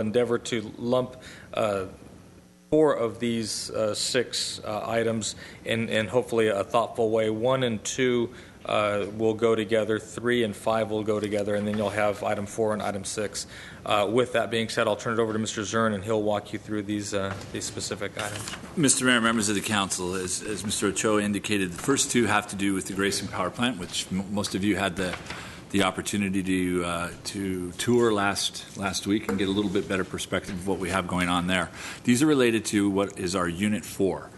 endeavor to lump 4 of these 6 items in hopefully a thoughtful way. 1 and 2 will go together, 3 and 5 will go together, and then you'll have item 4 and item 6. With that being said, I'll turn it over to Mr. Zern, and he'll walk you through these specific items. Mr. Mayor, members of the council, as Mr. Ochoa indicated, the first 2 have to do with the Grayson Power Plant, which most of you had the opportunity to tour last week and get a little bit better perspective of what we have going on there. These are related to what is our Unit 4.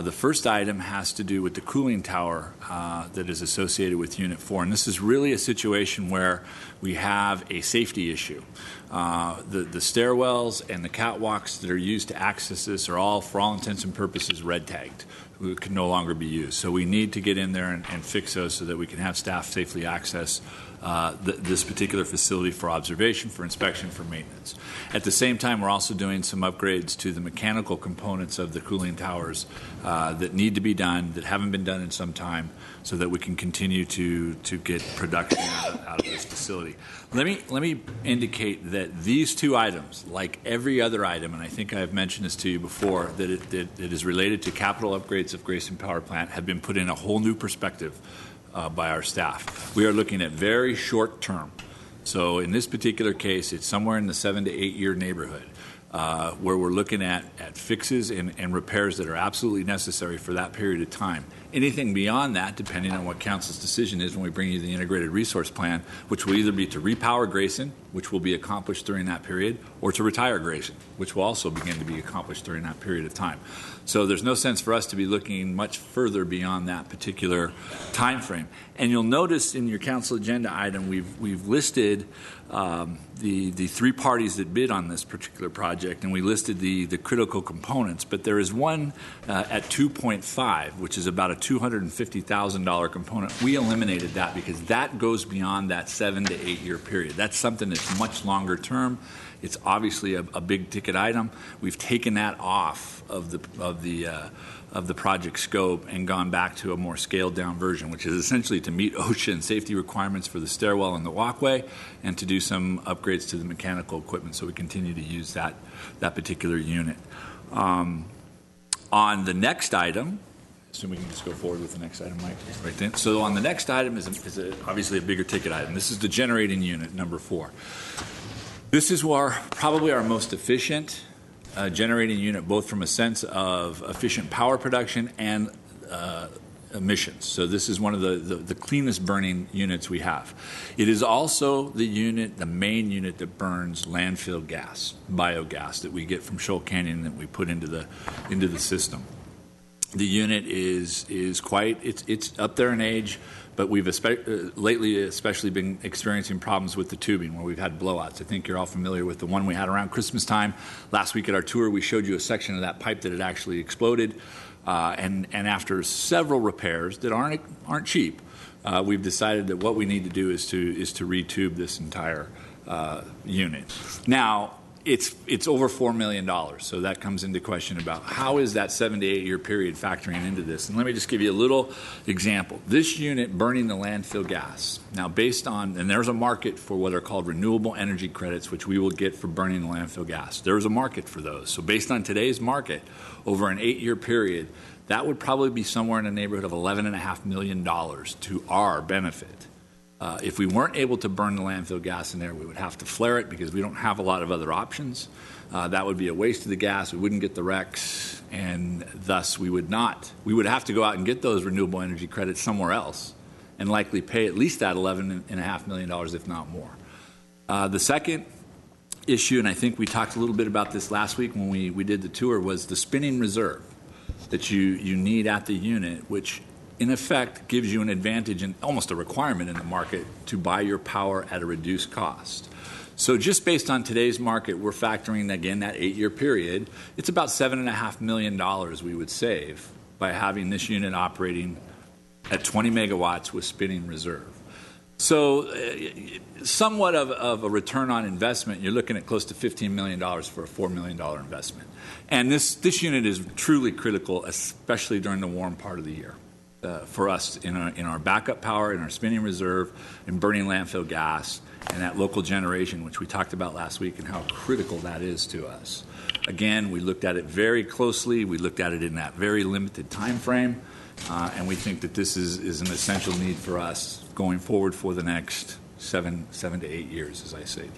The first item has to do with the cooling tower that is associated with Unit 4. And this is really a situation where we have a safety issue. The stairwells and the catwalks that are used to access this are all, for all intents and purposes, red tagged. It can no longer be used. So we need to get in there and fix those so that we can have staff safely access this particular facility for observation, for inspection, for maintenance. At the same time, we're also doing some upgrades to the mechanical components of the cooling towers that need to be done, that haven't been done in some time, so that we can continue to get production out of this facility. Let me indicate that these 2 items, like every other item, and I think I've mentioned this to you before, that it is related to capital upgrades of Grayson Power Plant, have been put in a whole new perspective by our staff. We are looking at very short term. So in this particular case, it's somewhere in the 7 to 8 year neighborhood where we're looking at fixes and repairs that are absolutely necessary for that period of time. Anything beyond that, depending on what council's decision is when we bring you the integrated resource plan, which will either be to repower Grayson, which will be accomplished during that period, or to retire Grayson, which will also begin to be accomplished during that period of time. So there's no sense for us to be looking much further beyond that particular time frame. And you'll notice in your council agenda item, we've listed the 3 parties that bid on this particular project, and we listed the critical components. But there is one at 2.5, which is about a $250,000 component. We eliminated that because that goes beyond that 7 to 8 year period. That's something that's much longer term. It's obviously a big ticket item. We've taken that off of the project scope and gone back to a more scaled down version, which is essentially to meet OSHA and safety requirements for the stairwell and the walkway, and to do some upgrades to the mechanical equipment so we continue to use that particular unit. On the next item, assume we can just go forward with the next item, Mike. Right then. So on the next item is obviously a bigger ticket item. This is the generating unit, number 4. This is probably our most efficient generating unit, both from a sense of efficient power production and emissions. So this is one of the cleanest burning units we have. It is also the main unit that burns landfill gas, biogas that we get from Shoal Canyon that we put into the system. The unit is it's up there in age, but we've lately especially been experiencing problems with the tubing where we've had blowouts. I think you're all familiar with the one we had around Christmas time. Last week at our tour, we showed you a section of that pipe that had actually exploded. And after several repairs that aren't cheap, we've decided that what we need to do is to retube this entire unit. Now, it's over $4 million, so that comes into question about how is that 7 to 8 year period factoring into this. And let me just give you a little example. This unit burning the landfill gas, now based on, and there's a market for what are called renewable energy credits, which we will get for burning the landfill gas. There's a market for those. So based on today's market, over an 8 year period, that would probably be somewhere in the neighborhood of $11.5 million to our benefit. If we weren't able to burn the landfill gas in there, we would have to flare it because we don't have a lot of other options. That would be a waste of the gas. We wouldn't get the RECs, and thus we would have to go out and get those renewable energy credits somewhere else and likely pay at least that $11.5 million, if not more. The second issue, and I think we talked a little bit about this last week when we did the tour, was the spinning reserve that you need at the unit, which in effect gives you an advantage and almost a requirement in the market to buy your power at a reduced cost. So just based on today's market, we're factoring, again, that 8 year period. It's about $7.5 million we would save by having this unit operating at 20 megawatts with spinning reserve. So somewhat of a return on investment. You're looking at close to $15 million for a $4 million investment. And this unit is truly critical, especially during the warm part of the year. For us in our backup power, in our spinning reserve, in burning landfill gas, and that local generation, which we talked about last week, and how critical that is to us. Again, we looked at it very closely. We looked at it in that very limited time frame, and we think that this is an essential need for us going forward for the next seven to 8 years, as I say.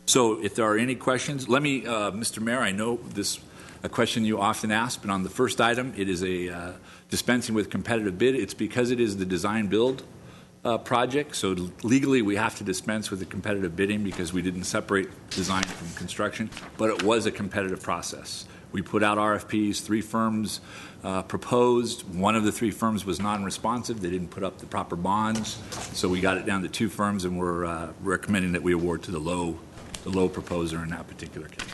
So if there are any questions, let me, Mr. Mayor, I know this a question you often ask, but on the first item, it is a dispensing with competitive bid. It's because it is the design build project, so legally we have to dispense with the competitive bidding because we didn't separate design from construction, but it was a competitive process. We put out RFPs, 3 firms proposed. One of the 3 firms was non-responsive. They didn't put up the proper bonds, so we got it down to 2 firms, and we're recommending that we award to the low proposer in that particular case.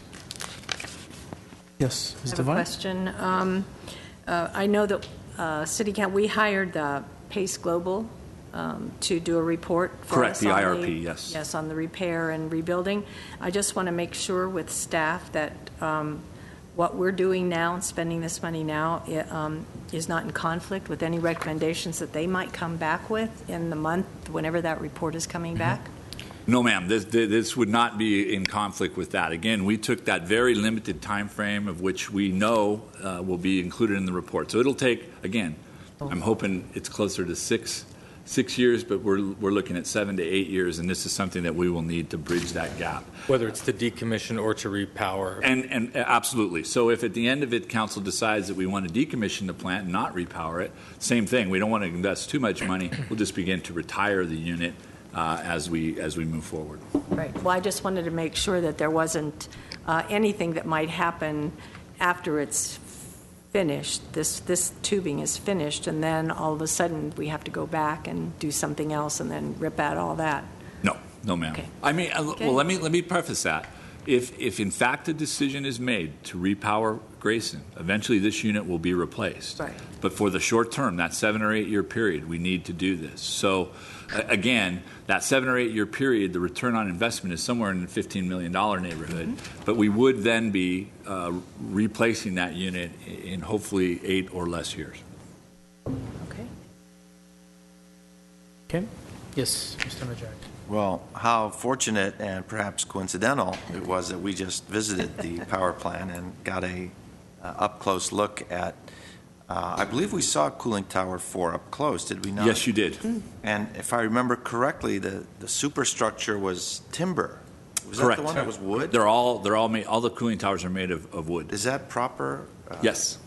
Yes, Ms. I have Devine? a question. I know that City Council, we hired Pace Global to do a report for Correct, us. the on IRP, yes. Yes, on the repair and rebuilding. I just want to make sure with staff that what we're doing now and spending this money now is not in conflict with any recommendations that they might come back with in the month, whenever that report is coming back. No, ma'am. This would not be in conflict with that. Again, we took that very limited time frame of which we know will be included in the report. So it'll take, again, I'm hoping it's closer to six years, but we're looking at 7 to 8 years, and this is something that we will need to bridge that gap. Whether it's to decommission or to repower. And absolutely. So if at the end of it, council decides that we want to decommission the plant and not repower it, same thing. We don't want to invest too much money. We'll just begin to retire the unit as we move forward. Right. Well, I just wanted to make sure that there wasn't anything that might happen after it's finished. This tubing is finished, and then all of a sudden we have to go back and do something else and then rip out all that. No, ma'am. Okay. I mean, Okay. well, let me preface that. If in fact a decision is made to repower Grayson, eventually this unit will be replaced. Right. But for the short term, that 7 or 8 year period, we need to do this. So, again, that 7 or 8 year period, the return on investment is somewhere in the $15 million neighborhood. Mm-hmm. But we would then be replacing that unit in hopefully 8 or less years. Okay. Okay. Yes, Mr. Najarian. Well, how fortunate and perhaps coincidental it was that we just visited the power plant and got a up-close look at, I believe we saw Cooling Tower 4 up close, did we not? Yes, you did. And if I remember correctly, the superstructure was timber. Was Correct. that the one that was wood? They're all made. All the cooling towers are made of wood. Is that proper? Yes.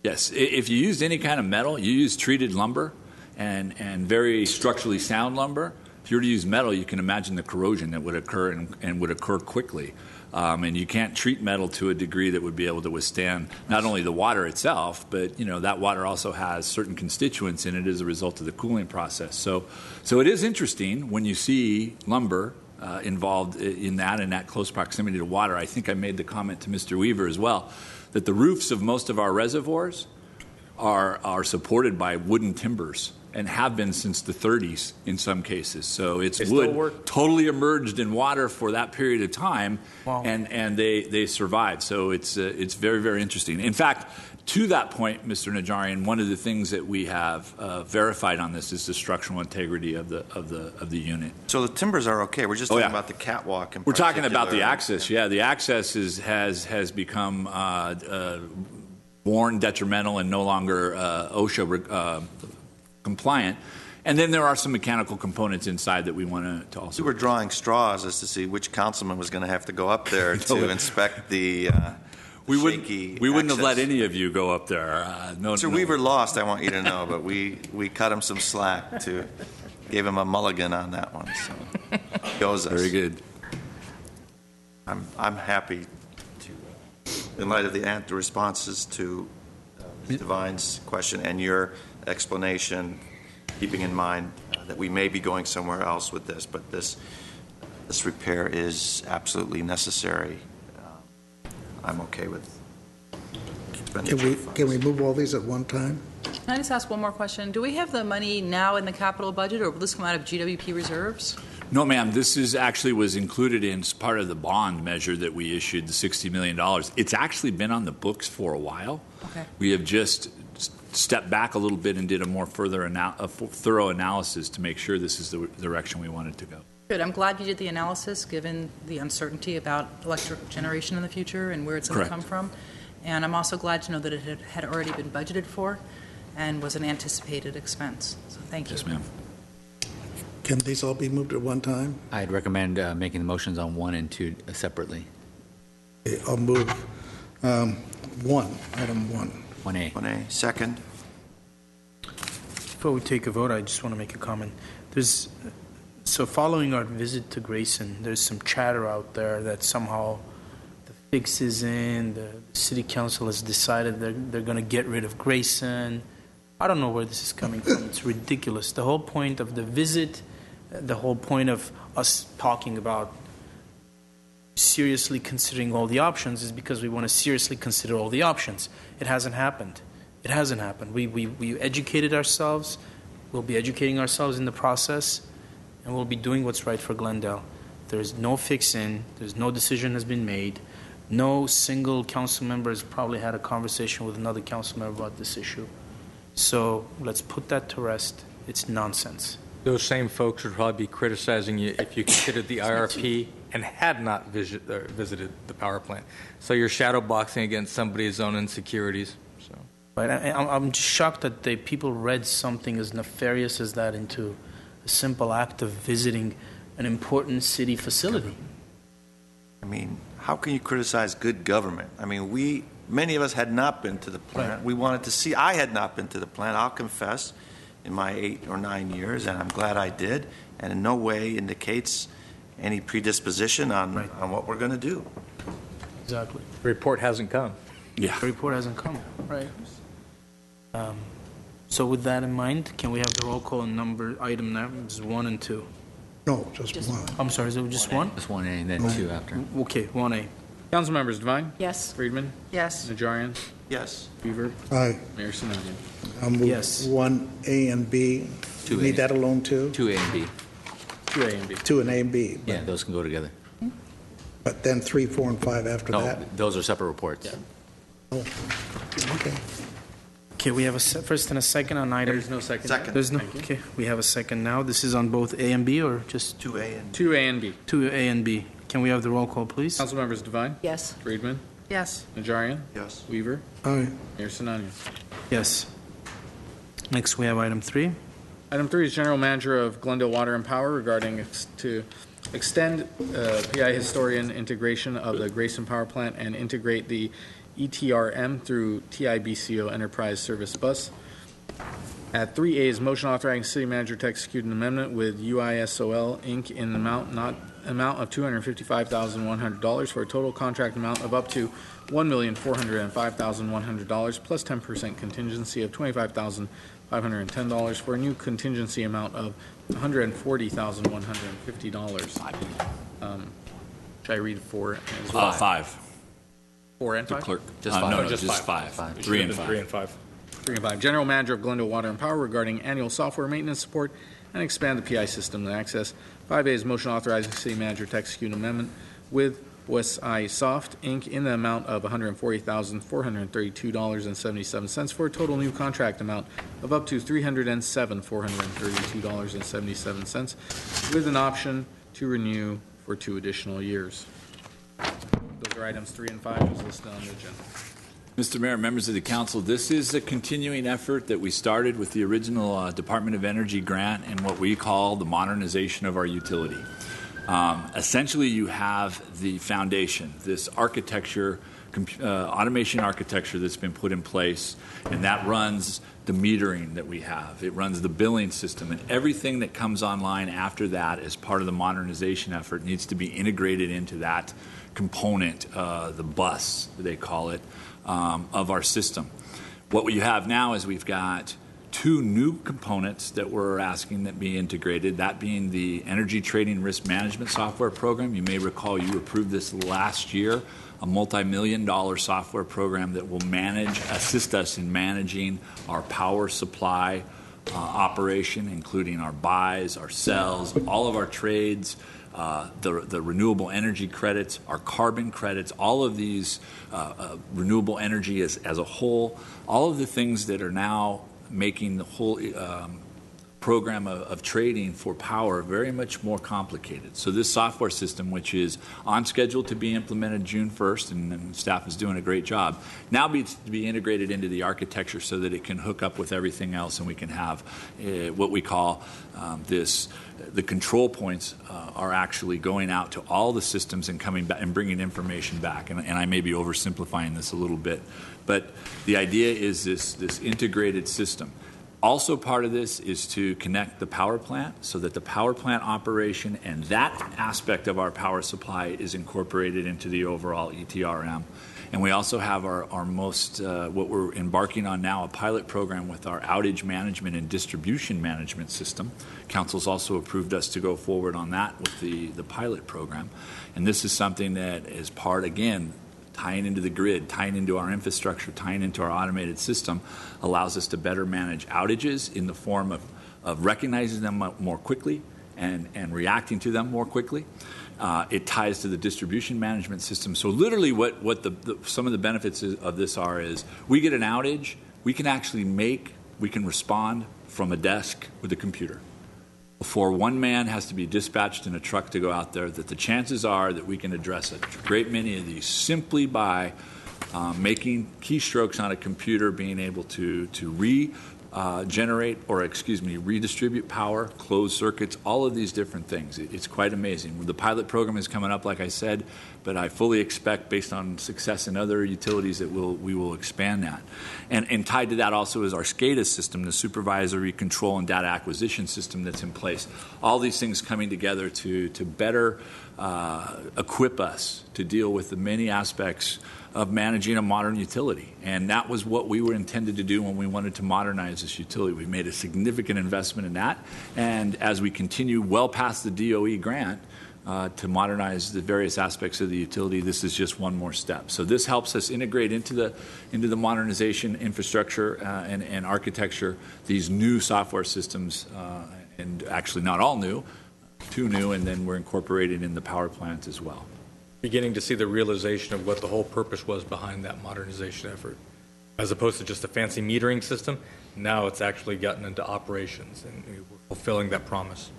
If you used any kind of metal, you use treated lumber and very structurally sound lumber. If you were to use metal, you can imagine the corrosion that would occur and would occur quickly. And you can't treat metal to a degree that would be able to withstand not only the water itself, but that water also has certain constituents in it as a result of the cooling process. So it is interesting when you see lumber involved in that close proximity to water. I think I made the comment to Mr. Weaver as well that the roofs of most of our reservoirs are supported by wooden timbers and have been since the 30s in some cases. So it's wood totally emerged in water for that period of time. Wow. and they survived. So it's very, very interesting. In fact, to that point, Mr. Najarian, one of the things that we have verified on this is the structural integrity of the unit. So the timbers are okay. We're just talking about the catwalk. We're talking about the access. Yeah, the access has become worn, detrimental, and no longer OSHA compliant. And then there are some mechanical components inside that we want to also. We were drawing straws as to see which councilman was going to have to go up there to inspect the we shaky wouldn't have let access. any of you go up there. Sir Weaver lost, I want you to know, but we cut him some slack gave him a mulligan on that one. So he owes us. Very good. I'm happy to, in light of the responses to Ms. Devine's question and your explanation, keeping in mind that we may be going somewhere else with this, but this repair is absolutely necessary. I'm okay with expenditure. Can we move all these at one time? Can I just ask one more question? Do we have the money now in the capital budget, or will this come out of GWP reserves? No, ma'am. This was included in part of the bond measure that we issued, the $60 million. It's actually been on the books for a while. Okay. We have just stepped back a little bit and did a more thorough analysis to make sure this is the direction we wanted to go. Good. I'm glad you did the analysis, given the uncertainty about electric generation in the future and where it's going to Correct. come from. And I'm also glad to know that it had already been budgeted for and was an anticipated expense. So thank you. Yes, ma'am. Can these all be moved at one time? I'd recommend making the motions on 1 and 2 separately. Okay, I'll move item 1. 1A. 1A. Second. Before we take a vote, I just want to make a comment. So following our visit to Grayson, there's some chatter out there that somehow the fix is in, the city council has decided they're going to get rid of Grayson. I don't know where this is coming from. It's ridiculous. The whole point of the visit, the whole point of us talking about seriously considering all the options is because we want to seriously consider all the options. It hasn't happened. It hasn't happened. We educated ourselves. We'll be educating ourselves in the process, and we'll be doing what's right for Glendale. There's no fix-in. There's no decision has been made. No single council member has probably had a conversation with another council member about this issue. So let's put that to rest. It's nonsense. Those same folks would probably be criticizing you if you considered the IRP and had not visited the power plant. So you're shadow boxing against somebody's own insecurities. So. Right? I'm just shocked that people read something as nefarious as that into a simple act of visiting an important city facility. I mean, how can you criticize good government? I mean, many of us had not been to the plant. Right. We wanted to see. I had not been to the plant, I'll confess, in my 8 or 9 years, and I'm glad I did, and in no way indicates any predisposition on what we're going to do. Exactly. The report hasn't come. Yeah. The report hasn't come. Right. So with that in mind, can we have the roll call on item numbers 1 and 2? No, just one. I'm sorry, is it just 1? Just 1A and then 2 after. Okay, 1A. Council members Devine, Yes. Friedman, Yes. Najarian, Yes. Weaver, Aye. Mayor Sinanian. I'll move Yes. 1A and B. 2A. Need that alone, too? 2A and B. 2A and B. 2 and A and B. Yeah, those can go together. But then 3, 4, and 5 after No, that? those are separate reports. Oh, okay. Okay, we have a first and a second on item. There's no second. Second. There's no. Okay, we have a second now. This is on both A and B, or just 2A and 2A and B. 2A and B? Can we have the roll call, please? Council members Devine, Yes. Friedman, Yes. Najarian, Yes. Weaver, Aye. Mayor Sinanian. Yes. Next, we have item 3. Item 3 is General Manager of Glendale Water and Power regarding to extend PI historian integration of the Grayson Power Plant and integrate the ETRM through TIBCO Enterprise Service Bus. At 3A is motion authorizing city manager to execute an amendment with UISOL Inc. in the amount of $255,100 for a total contract amount of up to $1,405,100 plus 10% contingency of $25,510 for a new contingency amount of $140,150. Should I read 4 as well? 5. 4 and The 5? clerk. Just No, five. no, just 5. Five. 3 and 3 5. and 5. 3 and 5. General Manager of Glendale Water and Power regarding annual software maintenance support and expand the PI system and access. 5A is motion authorizing city manager to execute an amendment with OSI Soft, Inc. in the amount of $140,432.77 for a total new contract amount of up to $307,432.77 with an option to renew for 2 additional years. Those are items 3 and 5 as listed on the agenda. Mr. Mayor, members of the council, this is a continuing effort that we started with the original Department of Energy grant and what we call the modernization of our utility. Essentially, you have the foundation, this architecture, automation architecture that's been put in place, and that runs the metering that we have. It runs the billing system, and everything that comes online after that as part of the modernization effort needs to be integrated into that component, the bus, they call it, of our system. What we have now is we've got 2 new components that we're asking that be integrated, that being the Energy Trading Risk Management Software Program. You may recall you approved this last year, a multi-million-dollar software program that will assist us in managing our power supply operation, including our buys, our sells, all of our trades, the renewable energy credits, our carbon credits, all of these renewable energy as a whole, all of the things that are now making the whole program of trading for power very much more complicated. So this software system, which is on schedule to be implemented June 1st, and staff is doing a great job, now needs to be integrated into the architecture so that it can hook up with everything else, and we can have what we call the control points are actually going out to all the systems and coming back and bringing information back. And I may be oversimplifying this a little bit, but the idea is this integrated system. Also part of this is to connect the power plant so that the power plant operation and that aspect of our power supply is incorporated into the overall ETRM. And we also have our most, what we're embarking on now, a pilot program with our outage management and distribution management system. Council's also approved us to go forward on that with the pilot program. And this is something that is part, again, tying into the grid, tying into our infrastructure, tying into our automated system, allows us to better manage outages in the form of recognizing them more quickly and reacting to them more quickly. It ties to the distribution management system. So literally what some of the benefits of this is we get an outage, we can respond from a desk with a computer. Before one man has to be dispatched in a truck to go out there, that the chances are that we can address a great many of these simply by making keystrokes on a computer, being able to redistribute power, close circuits, all of these different things. It's quite amazing. The pilot program is coming up, like I said, but I fully expect, based on success in other utilities, that we will expand that. And tied to that also is our SCADA system, the supervisory control and data acquisition system that's in place. All these things coming together to better equip us to deal with the many aspects of managing a modern utility. And that was what we were intended to do when we wanted to modernize this utility. We made a significant investment in that. And as we continue well past the DOE grant to modernize the various aspects of the utility, this is just one more step. So this helps us integrate into the modernization infrastructure and architecture these new software systems, and actually not all new, 2 new, and then we're incorporating in the power plant as well. Beginning to see the realization of what the whole purpose was behind that modernization effort. As opposed to just a fancy metering system, now it's actually gotten into operations, and we're fulfilling that promise.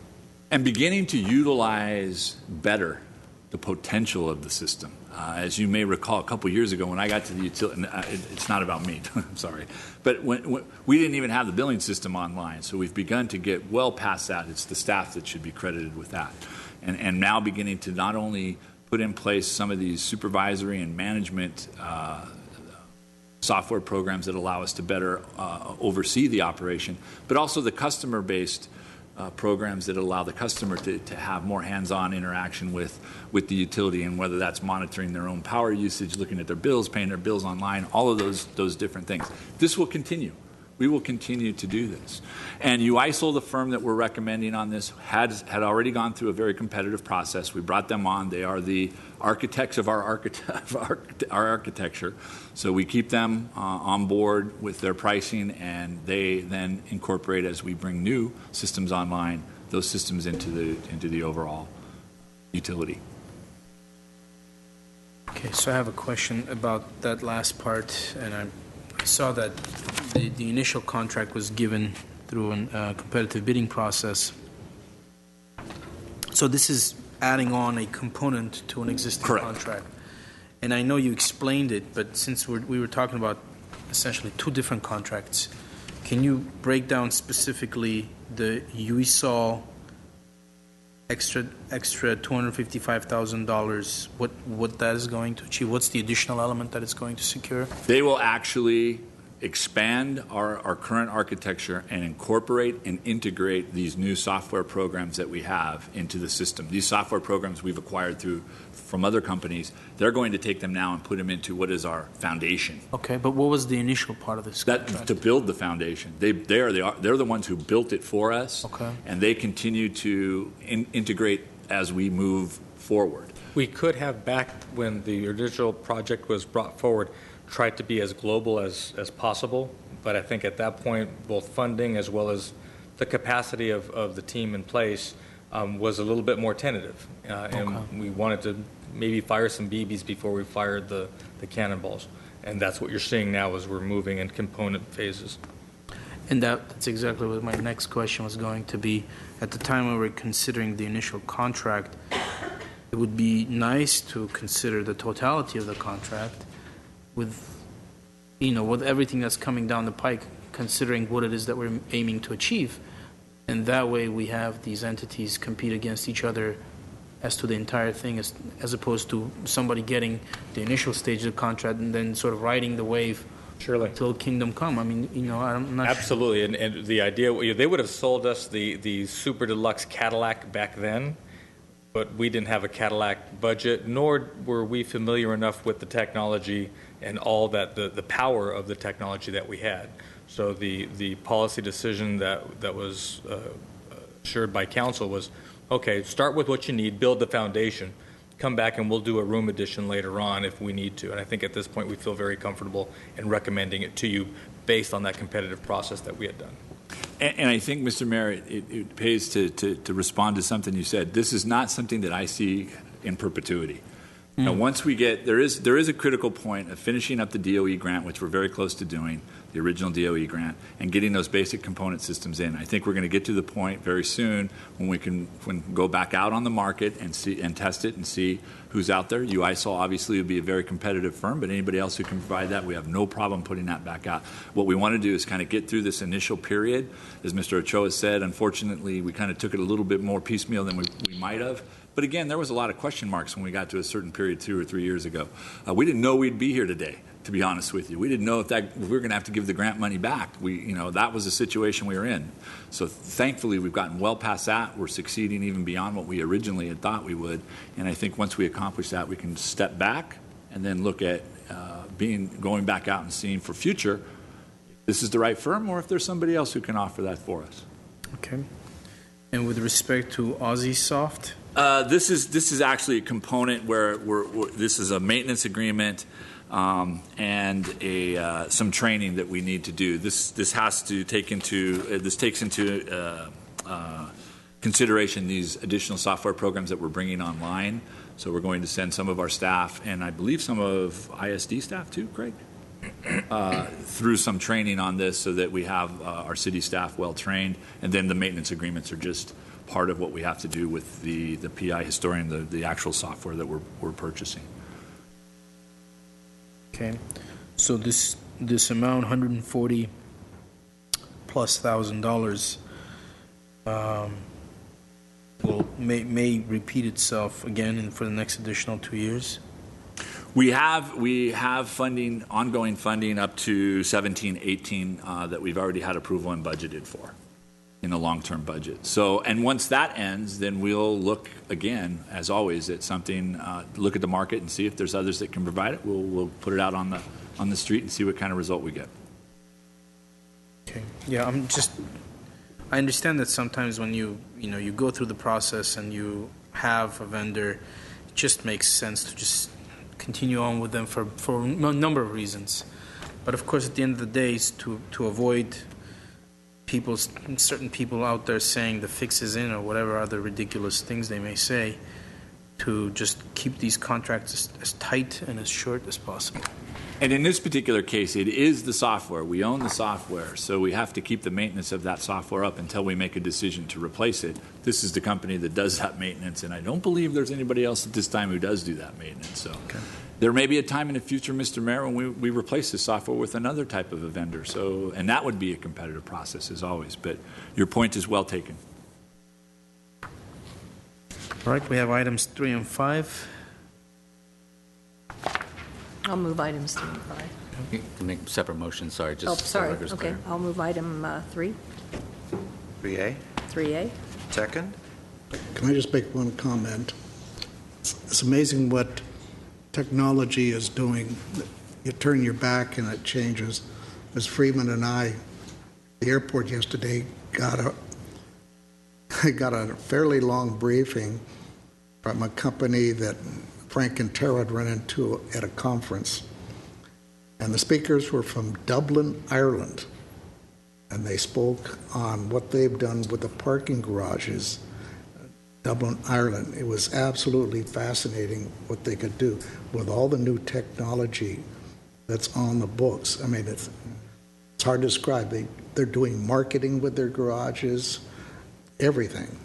And beginning to utilize better the potential of the system. As you may recall, a couple years ago when I got to the utility, and it's not about me, I'm sorry, but when we didn't even have the billing system online, so we've begun to get well past that. It's the staff that should be credited with that. And now beginning to not only put in place some of these supervisory and management software programs that allow us to better oversee the operation, but also the customer-based programs that allow the customer to have more hands-on interaction with the utility, and whether that's monitoring their own power usage, looking at their bills, paying their bills online, all of those different things. This will continue. We will continue to do this. And UISL, the firm that we're recommending on this, had already gone through a very competitive process. We brought them on. They are the architects of our architecture. So we keep them on board with their pricing, and they then incorporate, as we bring new systems online, those systems into the overall utility. Okay, so I have a question about that last part, and I saw that the initial contract was given through a competitive bidding process. So this is adding on a component to an existing Correct. contract. And I know you explained it, but since we were talking about essentially 2 different contracts, can you break down specifically the UISL extra $255,000, what that is going to achieve? What's the additional element that it's going to secure? They will actually expand our current architecture and incorporate and integrate these new software programs that we have into the system. These software programs we've acquired from other companies, they're going to take them now and put them into what is our foundation. Okay, but what was the initial part of this contract? To build the foundation. They're the ones who built it for us, okay, and they continue to integrate as we move forward. We could have, back when the original project was brought forward, tried to be as global as possible, but I think at that point, both funding as well as the capacity of the team in place was a little bit more tentative. And we wanted to maybe fire some BBs before we fired the cannonballs. And that's what you're seeing now as we're moving in component phases. And that's exactly what my next question was going to be. At the time we were considering the initial contract, it would be nice to consider the totality of the contract with, with everything that's coming down the pike, considering what it is that we're aiming to achieve. And that way we have these entities compete against each other as to the entire thing, as opposed to somebody getting the initial stage of the contract and then sort of riding the wave. Surely. Till kingdom come. I mean, I'm not Absolutely, and the idea, they would have sold us the super deluxe Cadillac back then, but we didn't have a Cadillac budget, nor were we familiar enough with the technology and all that, the power of the technology that we had. So the policy decision that was assured by council was, okay, start with what you need, build the foundation, come back and we'll do a room addition later on if we need to. And I think at this point we feel very comfortable in recommending it to you based on that competitive process that we had done. And I think, Mr. Mayor, it pays to respond to something you said. This is not something that I see in perpetuity. Now, once we get, there is a critical point of finishing up the DOE grant, which we're very close to doing, the original DOE grant, and getting those basic component systems in. I think we're going to get to the point very soon when we can go back out on the market and see and test it and see who's out there. UISOL obviously would be a very competitive firm, but anybody else who can provide that, we have no problem putting that back out. What we want to do is kind of get through this initial period. As Mr. Ochoa said, unfortunately, we kind of took it a little bit more piecemeal than we might have. But again, there was a lot of question marks when we got to a certain period 2 or 3 years ago. We didn't know we'd be here today, to be honest with you. We didn't know if we were going to have to give the grant money back. That was the situation we were in. So thankfully, we've gotten well past that. We're succeeding even beyond what we originally had thought we would. And I think once we accomplish that, we can step back and then look at going back out and seeing for future if this is the right firm or if there's somebody else who can offer that for us. Okay. And with respect to Aussie Soft? This is actually a component where this is a maintenance agreement and some training that we need to do. This has to take into consideration these additional software programs that we're bringing online. So we're going to send some of our staff and I believe some of ISD staff too, Craig, through some training on this so that we have our city staff well trained, and then the maintenance agreements are just part of what we have to do with the PI historian, the actual software that we're purchasing. Okay, so this amount, $140,000 plus, may repeat itself again for the next additional 2 years. We have funding, ongoing funding up to 17-18 that we've already had approval and budgeted for in the long-term budget. So, and once that ends, then we'll look again, as always, at something. Look at the market and see if there's others that can provide it. We'll put it out on the street and see what kind of result we get. Okay. Yeah, I understand that sometimes when you go through the process and you have a vendor, it just makes sense to just continue on with them for a number of reasons. But of course, at the end of the day, is to avoid certain people out there saying the fix is in or whatever other ridiculous things they may say, to just keep these contracts as tight and as short as possible. And in this particular case, it is the software. We own the software, so we have to keep the maintenance of that software up until we make a decision to replace it. This is the company that does that maintenance, and I don't believe there's anybody else at this time who does do that maintenance. So there may be a time in the future, Mr. Mayor, when we replace the software with another type of a vendor. So, and that would be a competitive process, as always. But your point is well taken. All right, we have items 3 and 5. I'll move items 3 and 5. You can make separate motions, sorry. Just Oh, so sorry. record's Okay, clear. I'll move item 3, 3A, 3A. second. Can I just make one comment? It's amazing what technology is doing. You turn your back and it changes. Ms. Freeman and I, at the airport yesterday, got a fairly long briefing from a company that Frank and Tara had run into at a conference. And the speakers were from Dublin, Ireland. And they spoke on what they've done with the parking garages, Dublin, Ireland. It was absolutely fascinating what they could do with all the new technology that's on the books. I mean, it's hard to describe. They're doing marketing with their garages, everything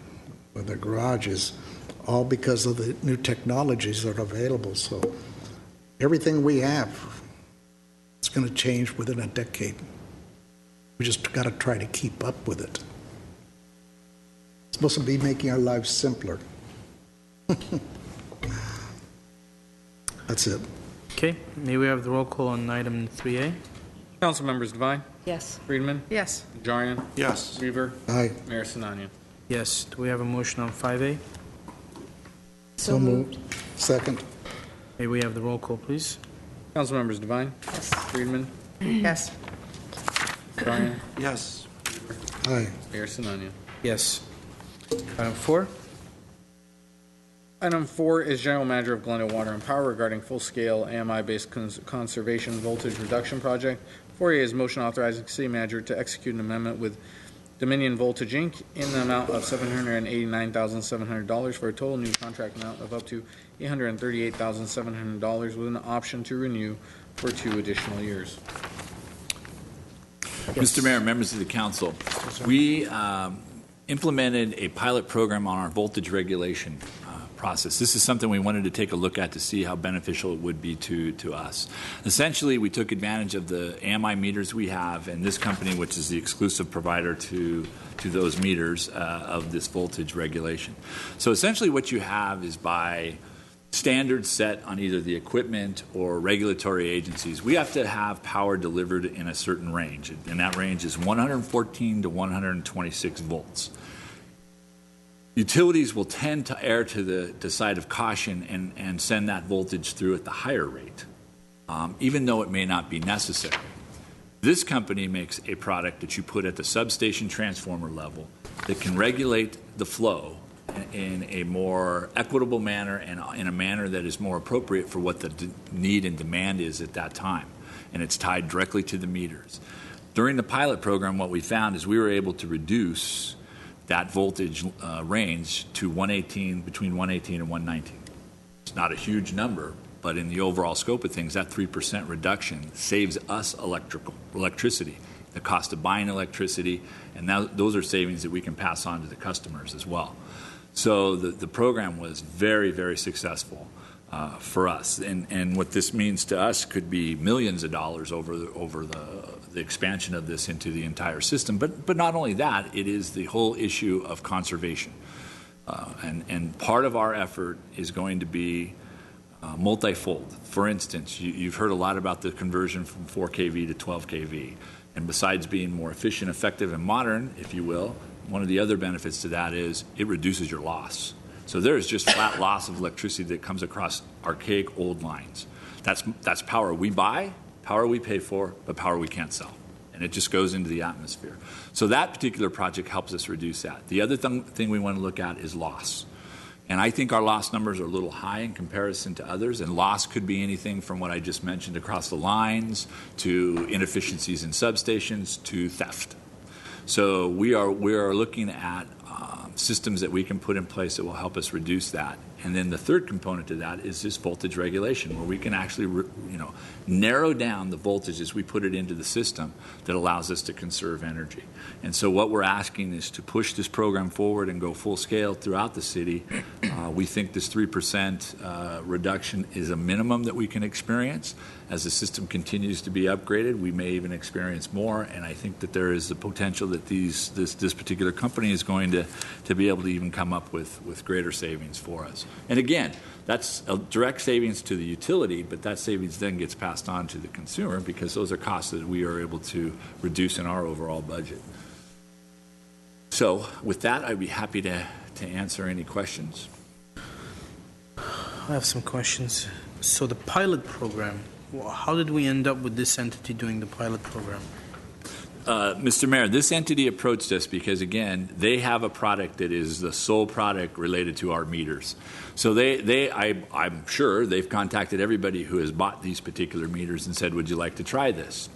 with their garages, all because of the new technologies that are available. So everything we have, it's going to change within a decade. We just got to try to keep up with it. It's supposed to be making our lives simpler. That's it. Okay, may we have the roll call on item 3A? Council members Devine, Yes. Friedman, Yes. Najarian, Yes. Weaver, Aye. Mayor Sinanian. Yes. Do we have a motion on 5A? So moved. Second. May we have the roll call, please? Council members Devine, Yes. Friedman, Yes. Najarian, Yes. Aye. Mayor Sinanian. Yes. Item 4? Item 4 is General Manager of Glendale Water and Power regarding full-scale AMI-based conservation voltage reduction project. 4A is motion authorizing city manager to execute an amendment with Dominion Voltage, Inc. in the amount of $789,700 for a total new contract amount of up to $838,700 with an option to renew for 2 additional years. Mr. Mayor, members of the council, we implemented a pilot program on our voltage regulation process. This is something we wanted to take a look at to see how beneficial it would be to us. Essentially, we took advantage of the AMI meters we have, and this company, which is the exclusive provider to those meters of this voltage regulation. So essentially what you have is by standards set on either the equipment or regulatory agencies, we have to have power delivered in a certain range, and that range is 114 to 126 volts. Utilities will tend to err to the side of caution and send that voltage through at the higher rate, even though it may not be necessary. This company makes a product that you put at the substation transformer level that can regulate the flow in a more equitable manner and in a manner that is more appropriate for what the need and demand is at that time. And it's tied directly to the meters. During the pilot program, what we found is we were able to reduce that voltage range to between 118 and 119. It's not a huge number, but in the overall scope of things, that 3% reduction saves us electricity, the cost of buying electricity, and those are savings that we can pass on to the customers as well. So the program was very, very successful for us, and what this means to us could be millions of dollars over the expansion of this into the entire system. But not only that, it is the whole issue of conservation. And part of our effort is going to be multifold. For instance, you've heard a lot about the conversion from 4 kV to 12 kV. And besides being more efficient, effective, and modern, if you will, one of the other benefits to that is it reduces your loss. So there is just flat loss of electricity that comes across archaic old lines. That's power we buy, power we pay for, but power we can't sell. And it just goes into the atmosphere. So that particular project helps us reduce that. The other thing we want to look at is loss. And I think our loss numbers are a little high in comparison to others. And loss could be anything from what I just mentioned across the lines to inefficiencies in substations to theft. So we are looking at systems that we can put in place that will help us reduce that. And then the third component to that is this voltage regulation, where we can actually narrow down the voltage as we put it into the system that allows us to conserve energy. And so what we're asking is to push this program forward and go full scale throughout the city. We think this 3% reduction is a minimum that we can experience. As the system continues to be upgraded, we may even experience more, and I think that there is the potential that this particular company is going to be able to even come up with greater savings for us. And again, that's a direct savings to the utility, but that savings then gets passed on to the consumer because those are costs that we are able to reduce in our overall budget. So with that, I'd be happy to answer any questions. I have some questions. So the pilot program, how did we end up with this entity doing the pilot program? Mr. Mayor, this entity approached us because, again, they have a product that is the sole product related to our meters. So I'm sure they've contacted everybody who has bought these particular meters and said, would you like to try this?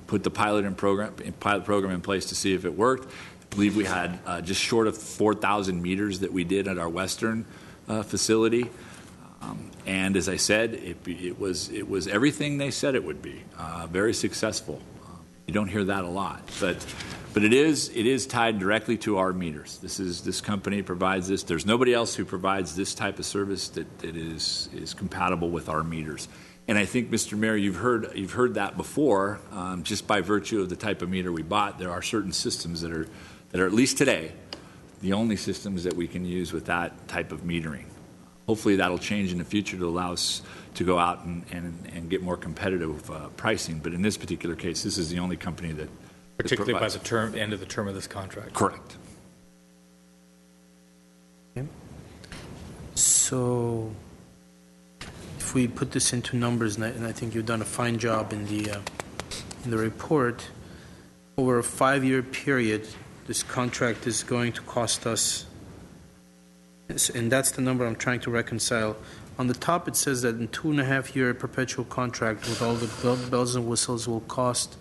Put the pilot program in place to see if it worked. I believe we had just short of 4,000 meters that we did at our Western facility. And as I said, it was everything they said it would be. Very successful. You don't hear that a lot, but it is tied directly to our meters. This company provides this. There's nobody else who provides this type of service that is compatible with our meters. And I think, Mr. Mayor, you've heard that before. Just by virtue of the type of meter we bought, there are certain systems that are at least today the only systems that we can use with that type of metering. Hopefully that'll change in the future to allow us to go out and get more competitive pricing. But in this particular case, this is the only company that Particularly by the end of the term of this contract. Correct. Okay. So if we put this into numbers, and I think you've done a fine job in the report, over a 5-year period, this contract is going to cost us, and that's the number I'm trying to reconcile. On the top, it says that in 2.5-year perpetual contract with all the bells and whistles will cost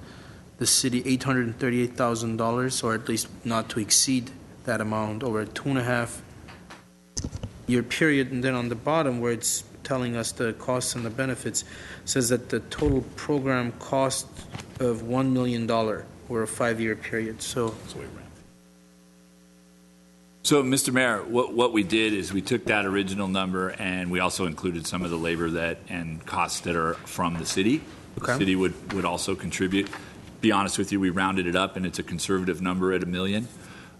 the city $838,000, or at least not to exceed that amount over a 2.5-year period. And then on the bottom, where it's telling us the costs and the benefits, says that the total program cost of $1 million over a 5-year period. So, Mr. Mayor, what we did is we took that original number and we also included some of the labor and costs that are from the city. Okay. The city would also contribute. Be honest with you, we rounded it up and it's a conservative number at $1 million.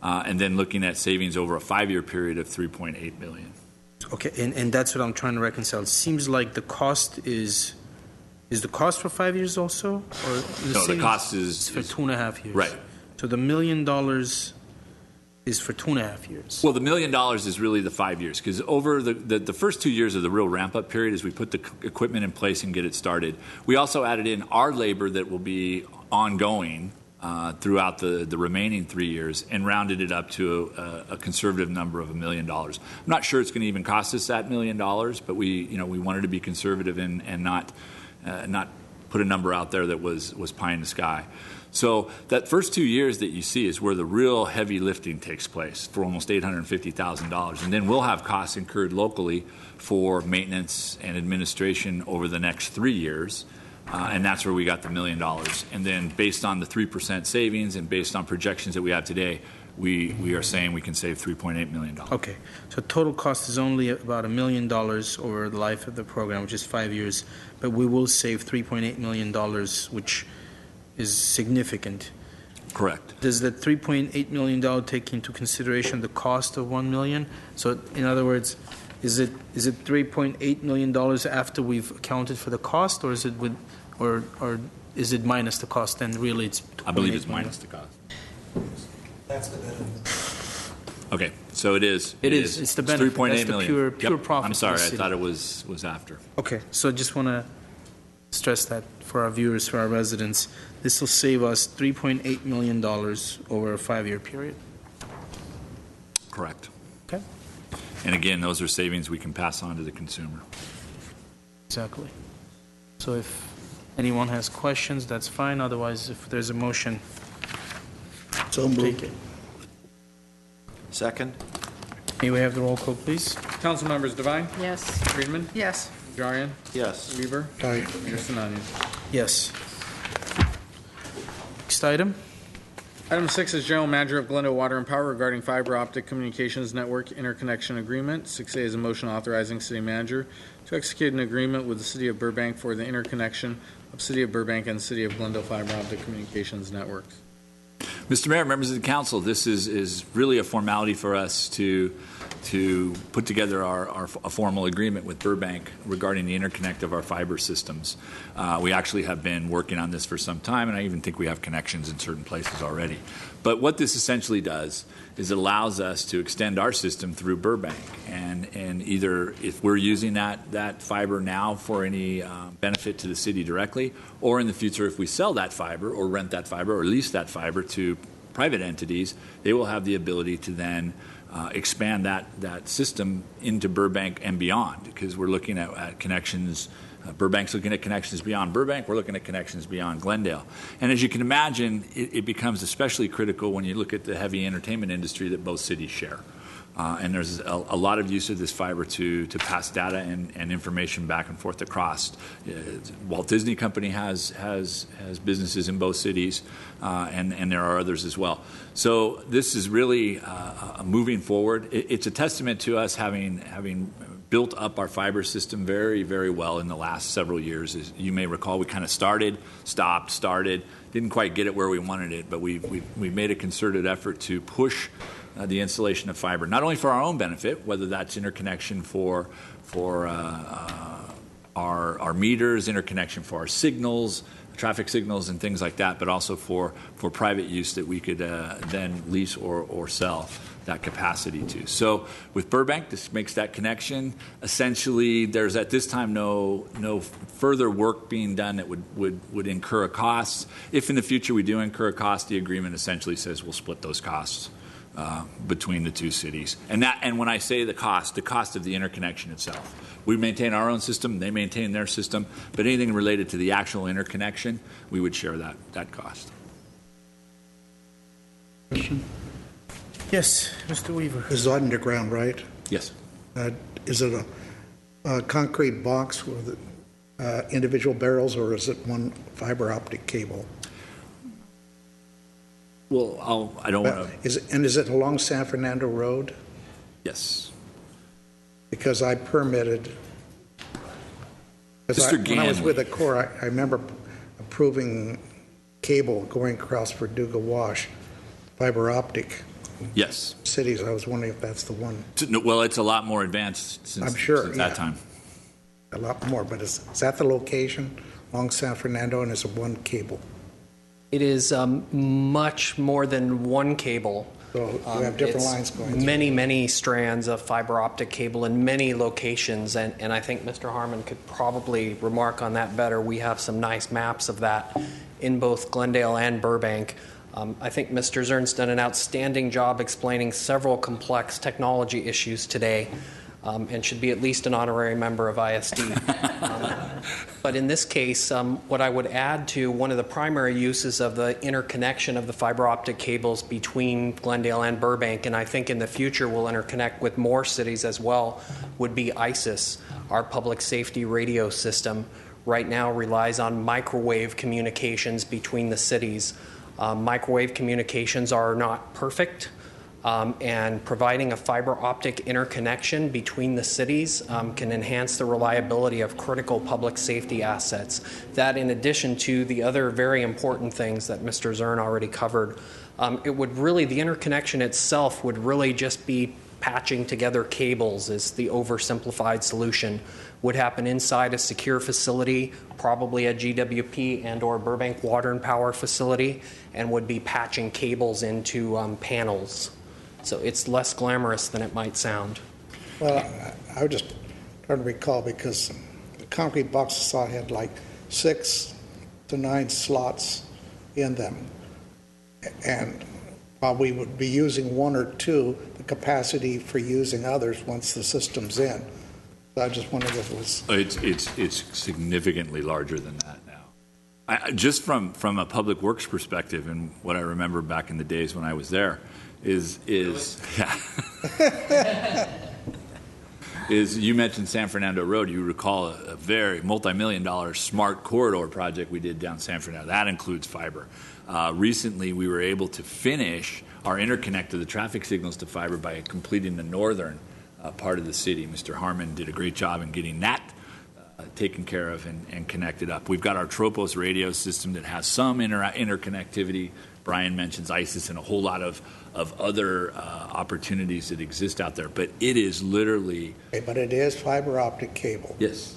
And then looking at savings over a 5-year period of $3.8 million. Okay, and that's what I'm trying to reconcile. It seems like the cost is the cost for 5 years also? Or the cost is for 2.5 years. Right. So the $1 million is for 2.5 years. Well, the $1 million is really the 5 years, because over the first 2 years of the real ramp-up period, as we put the equipment in place and get it started, we also added in our labor that will be ongoing throughout the remaining 3 years and rounded it up to a conservative number of $1 million. I'm not sure it's going to even cost us that $1 million, but we wanted to be conservative and not put a number out there that was pie in the sky. So that first 2 years that you see is where the real heavy lifting takes place for almost $850,000. And then we'll have costs incurred locally for maintenance and administration over the next 3 years. And that's where we got the $1 million. And then based on the 3% savings and based on projections that we have today, we are saying we can save $3.8 million. Okay, so total cost is only about $1 million over the life of the program, which is 5 years, but we will save $3.8 million, which is significant. Correct. Does that $3.8 million take into consideration the cost of $1 million? So in other words, is it $3.8 million after we've accounted for the cost, or is it with, or is it minus the cost? And really, it's I believe it's minus the cost. That's the benefit. Okay, so it is. It's the benefit. $3.8 That's the million. pure profit. I'm sorry, for the I city. thought it was after. Okay, so I just want to stress that for our viewers, for our residents. This will save us $3.8 million over a 5-year period. Correct. Okay. And again, those are savings we can pass on to the consumer. Exactly. So if anyone has questions, that's fine. Otherwise, if there's a motion, So take moved. it. Second? May we have the roll call, please? Council members Devine, Yes. Friedman, Yes. Najarian, Yes. Weaver, Aye. Mayor Sinanian. Yes. Next item? Item 6 is General Manager of Glendale Water and Power regarding fiber optic communications network interconnection agreement. 6A is a motion authorizing city manager to execute an agreement with the city of Burbank for the interconnection of city of Burbank and city of Glendale fiber optic communications networks. Mr. Mayor, members of the council, this is really a formality for us to put together a formal agreement with Burbank regarding the interconnect of our fiber systems. We actually have been working on this for some time, and I even think we have connections in certain places already. But what this essentially does is it allows us to extend our system through Burbank, and either if we're using that fiber now for any benefit to the city directly, or in the future if we sell that fiber or rent that fiber or lease that fiber to private entities, they will have the ability to then expand that system into Burbank and beyond, because we're looking at connections. Burbank's looking at connections beyond Burbank. We're looking at connections beyond Glendale. And as you can imagine, it becomes especially critical when you look at the heavy entertainment industry that both cities share. And there's a lot of use of this fiber to pass data and information back and forth across. Walt Disney Company has businesses in both cities, and there are others as well. So this is really moving forward. It's a testament to us having built up our fiber system very, very well in the last several years. As you may recall, we kind of started, didn't quite get it where we wanted it, but we made a concerted effort to push the installation of fiber, not only for our own benefit, whether that's interconnection for our meters, interconnection for our signals, traffic signals and things like that, but also for private use that we could then lease or sell that capacity to. So with Burbank, this makes that connection. Essentially, there's at this time no further work being done that would incur a cost. If in the future we do incur a cost, the agreement essentially says we'll split those costs between the two cities. And when I say the cost of the interconnection itself. We maintain our own system, they maintain their system, but anything related to the actual interconnection, we would share that cost. Question? Yes, Mr. Weaver. This is underground, right? Yes. Is it a concrete box with individual barrels, or is it one fiber optic cable? Well, I don't want to... Is it along San Fernando Road? Yes. Because I permitted... When I was with the Corps, I remember approving cable going across Verdugo Wash, fiber optic. Yes. Cities. I was wondering if that's the one. Well, it's a lot more advanced since, I'm sure, since that time. A lot more, but is that the location along San Fernando, and is it one cable? It is much more than one cable. So you have different lines going through. Many strands of fiber optic cable in many locations, and I think Mr. Harmon could probably remark on that better. We have some nice maps of that in both Glendale and Burbank. I think Mr. Zern's done an outstanding job explaining several complex technology issues today, and should be at least an honorary member of ISD. But in this case, what I would add to one of the primary uses of the interconnection of the fiber optic cables between Glendale and Burbank, and I think in the future will interconnect with more cities as well, would be ISIS, our public safety radio system. Right now relies on microwave communications between the cities. Microwave communications are not perfect. And providing a fiber optic interconnection between the cities can enhance the reliability of critical public safety assets. That, in addition to the other very important things that Mr. Zern already covered, the interconnection itself would really just be patching together cables is the oversimplified solution. Would happen inside a secure facility, probably a GWP and or Burbank Water and Power facility, and would be patching cables into panels. So it's less glamorous than it might sound. Well, I was just trying to recall, because the concrete box I saw had like 6 to 9 slots in them. And while we would be using 1 or 2, the capacity for using others once the system's in. So I just wondered if it was... It's significantly larger than that now. Just from a public works perspective, and what I remember back in the days when I was there, is you mentioned San Fernando Road. You recall a very multi-million-dollar smart corridor project we did down San Fernando. That includes fiber. Recently, we were able to finish our interconnect of the traffic signals to fiber by completing the northern part of the city. Mr. Harmon did a great job in getting that taken care of and connected up. We've got our Tropos radio system that has some interconnectivity. Brian mentions ISIS and a whole lot of other opportunities that exist out there. But it is literally... Okay, but it is fiber optic cable. Yes.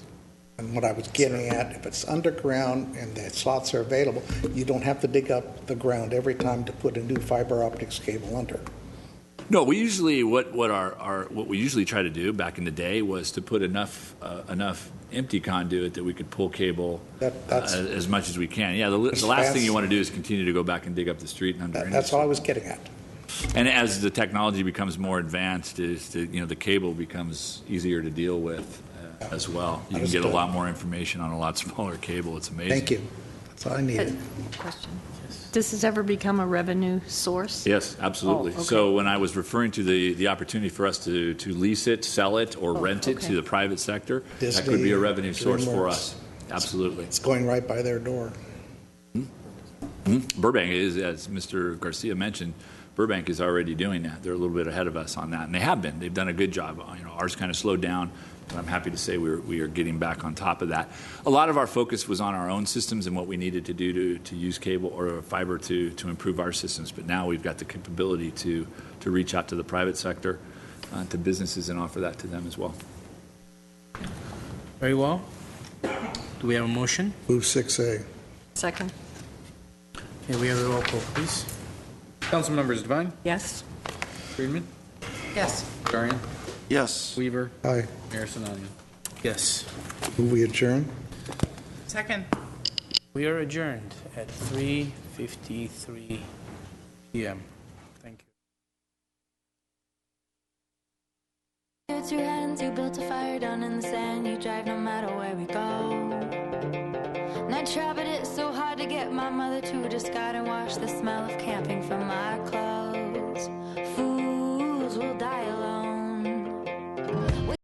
And what I was getting at, if it's underground and the slots are available, you don't have to dig up the ground every time to put a new fiber optics cable under. No, we usually what we usually try to do back in the day was to put enough empty conduit that we could pull cable as much as we can. Yeah, the last thing you want to do is continue to go back and dig up the street and under. That's all I was getting at. And as the technology becomes more advanced, the cable becomes easier to deal with as well. You can get a lot more information on a lot smaller cable. It's amazing. Thank you. That's all I needed. Question. Does this ever become a revenue source? Yes, absolutely. Oh, okay. So when I was referring to the opportunity for us to lease it, sell it, or rent it okay. to the private sector, Disney, that could be a revenue source for DreamWorks. us. Absolutely. It's going right by their door. Burbank is, as Mr. Garcia mentioned, Burbank is already doing that. They're a little bit ahead of us on that, and they have been. They've done a good job. Ours kind of slowed down, but I'm happy to say we are getting back on top of that. A lot of our focus was on our own systems and what we needed to do to use cable or fiber to improve our systems, but now we've got the capability to reach out to the private sector, to businesses, and offer that to them as well. Very well. Do we have a motion? Move 6A. Second. Okay, we have a roll call, please. Council members Devine, Yes? Friedman, Yes. Najarian, Yes. Weaver, Aye. Mayor Sinanian. Yes. Move we adjourn. Second. We are adjourned at 3:53 p.m. Thank you. Two hands, you built a fire down in the sand. You drive no matter where we go. And I try, but it's so hard to get my mother to just guide and wash the smell of camping from my